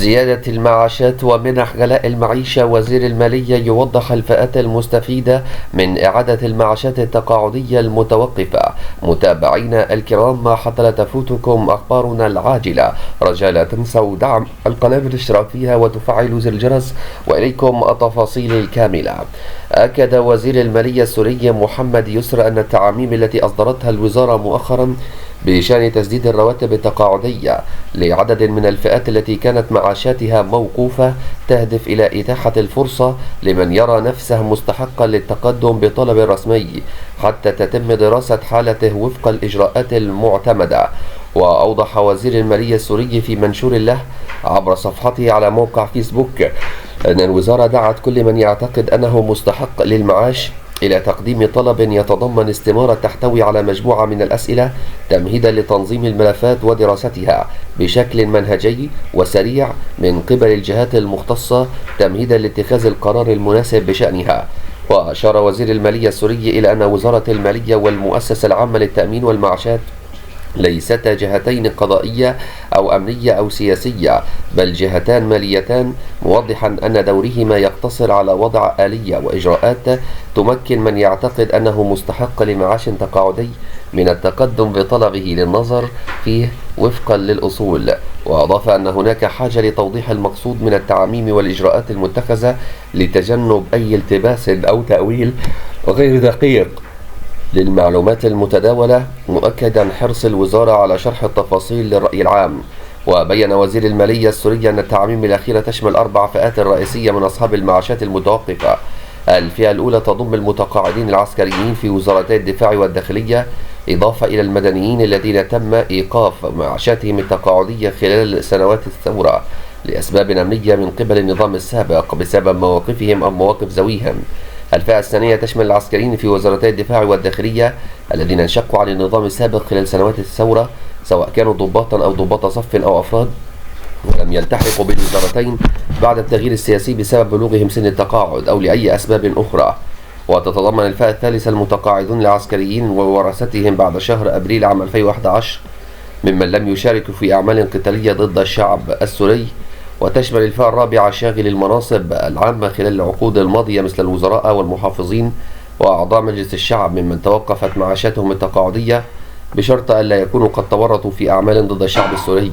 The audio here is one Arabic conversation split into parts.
زيادة المعاشات ومنح غلاء المعيشة. وزير المالية يوضح الفئات المستفيدة من إعادة المعاشات التقاعدية المتوقفة. متابعينا الكرام، ما حتى لا تفوتكم أخبارنا العاجلة، رجاء لا تنسوا دعم القناة بالاشتراك فيها وتفعلوا زر الجرس، وإليكم التفاصيل الكاملة. أكد وزير المالية السوري محمد يسر أن التعاميم التي أصدرتها الوزارة مؤخرا بشأن تسديد الرواتب التقاعدية لعدد من الفئات التي كانت معاشاتها موقوفة تهدف إلى إتاحة الفرصة لمن يرى نفسه مستحقا للتقدم بطلب رسمي حتى تتم دراسة حالته وفق الإجراءات المعتمدة. وأوضح وزير المالية السوري في منشور له عبر صفحته على موقع فيسبوك أن الوزارة دعت كل من يعتقد أنه مستحق للمعاش إلى تقديم طلب يتضمن استمارة تحتوي على مجموعة من الأسئلة تمهيدا لتنظيم الملفات ودراستها بشكل منهجي وسريع من قبل الجهات المختصة تمهيدا لاتخاذ القرار المناسب بشأنها. وأشار وزير المالية السوري إلى أن وزارة المالية والمؤسسة العامة للتأمين والمعاشات ليستا جهتين قضائية أو أمنية أو سياسية، بل جهتان ماليتان، موضحا أن دورهما يقتصر على وضع آلية وإجراءات تمكن من يعتقد أنه مستحق لمعاش تقاعدي من التقدم بطلبه للنظر فيه وفقا للأصول. وأضاف أن هناك حاجة لتوضيح المقصود من التعاميم والإجراءات المتخذة لتجنب أي التباس أو تأويل غير دقيق للمعلومات المتداولة، مؤكدا حرص الوزارة على شرح التفاصيل للرأي العام. وبين وزير المالية السوري أن التعاميم الأخيرة تشمل 4 فئات رئيسية من أصحاب المعاشات المتوقفة. الفئة الأولى تضم المتقاعدين العسكريين في وزارتي الدفاع والداخلية، إضافة إلى المدنيين الذين تم إيقاف معاشاتهم التقاعدية خلال سنوات الثورة لأسباب أمنية من قبل النظام السابق بسبب مواقفهم أو مواقف ذويهم. الفئة الثانية تشمل العسكريين في وزارتي الدفاع والداخلية الذين انشقوا عن النظام السابق خلال سنوات الثورة، سواء كانوا ضباطا أو ضباط صف أو أفراد، ولم يلتحقوا بالوزارتين بعد التغيير السياسي بسبب بلوغهم سن التقاعد أو لأي أسباب أخرى. وتتضمن الفئة الثالثة المتقاعدون العسكريين وورثتهم بعد شهر أبريل عام 2011 ممن لم يشاركوا في أعمال قتالية ضد الشعب السوري. وتشمل الفئة الرابعة شاغلي المناصب العامة خلال العقود الماضية مثل الوزراء والمحافظين وأعضاء مجلس الشعب ممن توقفت معاشاتهم التقاعدية بشرط ألا يكونوا قد تورطوا في أعمال ضد الشعب السوري.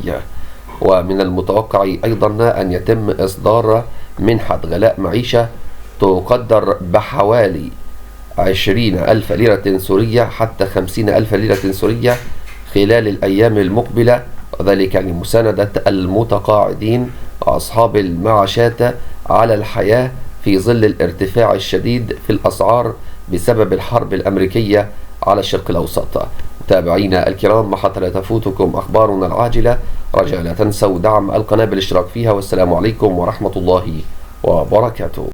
ومن المتوقع أيضا أن يتم إصدار منحة غلاء معيشة تقدر بحوالي 20,000 ليرة سورية حتى 50,000 ليرة سورية خلال الأيام المقبلة، وذلك لمساندة المتقاعدين وأصحاب المعاشات على الحياة في ظل الارتفاع الشديد في الأسعار بسبب الحرب الأمريكية على الشرق الأوسط. متابعينا الكرام، حتى لا تفوتكم أخبارنا العاجلة، رجاء لا تنسوا دعم القناة بالاشتراك فيها، والسلام عليكم ورحمة الله وبركاته.